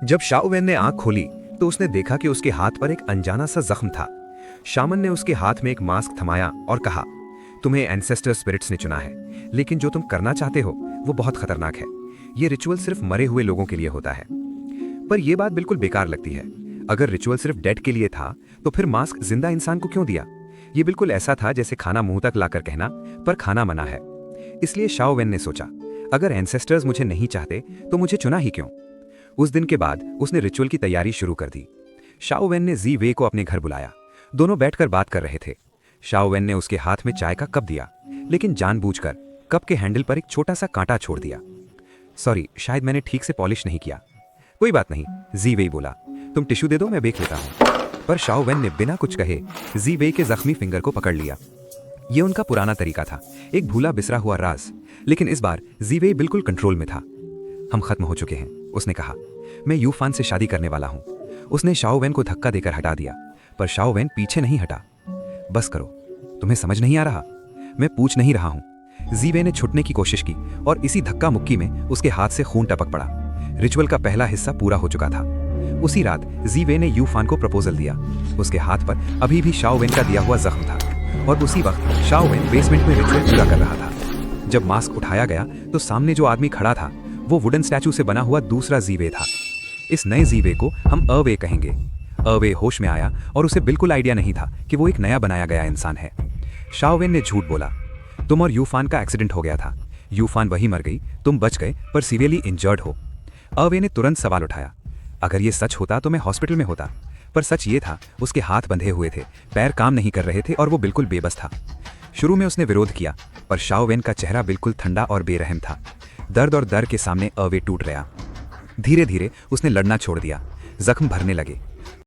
जब शाओवेन ने आंख खोली तो उसने देखा कि उसके हाथ पर एक अनजाना सा जख्म था। शामन ने उसके हाथ में एक मास्क थमाया और कहा, तुम्हें एंसेस्टर स्पिरिट्स ने चुना है, लेकिन जो तुम करना चाहते हो वो बहुत खतरनाक है। ये रिचुअल सिर्फ मरे हुए लोगों के लिए होता है। पर यह बात बिल्कुल बेकार लगती है। अगर रिचुअल सिर्फ डेड के लिए था तो फिर मास्क जिंदा इंसान को क्यों दिया? ये बिल्कुल ऐसा था जैसे खाना मुंह तक लाकर कहना, पर खाना मना है। इसलिए शाओवेन ने सोचा, अगर एंसेस्टर्स मुझे नहीं चाहते तो मुझे चुना ही क्यों? उस दिन के बाद उसने रिचुअल की तैयारी शुरू कर दी। शाओवेन ने जी वे को अपने घर बुलाया। दोनों बैठकर बात कर रहे थे। शाओवेन ने उसके हाथ में चाय का कप दिया, लेकिन जानबूझकर कप के हैंडल पर एक छोटा सा कांटा छोड़ दिया। सॉरी, शायद मैंने ठीक से पॉलिश नहीं किया। कोई बात नहीं, जी वेई बोला, तुम टिश्यू दे दो, मैं देख लेता हूं। पर शाओवेन ने बिना कुछ कहे जी वेई के जख्मी फिंगर को पकड़ लिया। यह उनका पुराना तरीका था, एक भूला बिसरा हुआ राज। लेकिन इस बार जी वेई बिल्कुल कंट्रोल में था। हम खत्म हो चुके हैं, उसने कहा। मैं यूफान से शादी करने वाला हूं। उसने शाओवेन को धक्का देकर हटा दिया, पर शाओवेन पीछे नहीं हटा। बस करो, तुम्हें समझ नहीं आ रहा? मैं पूछ नहीं रहा हूं। जी वे ने छुटने की कोशिश की और इसी धक्का मुक्की में उसके हाथ से खून टपक पड़ा। रिचुअल का पहला हिस्सा पूरा हो चुका था। उसी रात जी वे ने यूफान को प्रपोजल दिया। उसके हाथ पर अभी भी शाओवेन का दिया हुआ जख्म था और उसी वक्त शाओवेन बेसमेंट में रिचुअल पूरा कर रहा था। जब मास्क उठाया गया तो सामने जो आदमी खड़ा था वो वुडन स्टैचू से बना हुआ दूसरा जी वे था। इस नए जी वे को हम अवे कहेंगे। अवे होश में आया और उसे बिल्कुल आइडिया नहीं था कि वो एक नया बनाया गया इंसान है। शाओवेन ने झूठ बोला, तुम और यूफान का एक्सीडेंट हो गया था। यूफान वही मर गई, तुम बच गए पर सीवियरली इंजर्ड हो। अवे ने तुरंत सवाल उठाया, अगर ये सच होता तो मैं हॉस्पिटल में होता। पर सच ये था, उसके हाथ बंधे हुए थे, पैर काम नहीं कर रहे थे और वो बिल्कुल बेबस था। शुरू में उसने विरोध किया, पर शाओवेन का चेहरा बिल्कुल ठंडा और बेरहम था। दर्द और डर के सामने अवे टूट गया। धीरे धीरे उसने लड़ना छोड़ दिया। जख्म भरने लगे।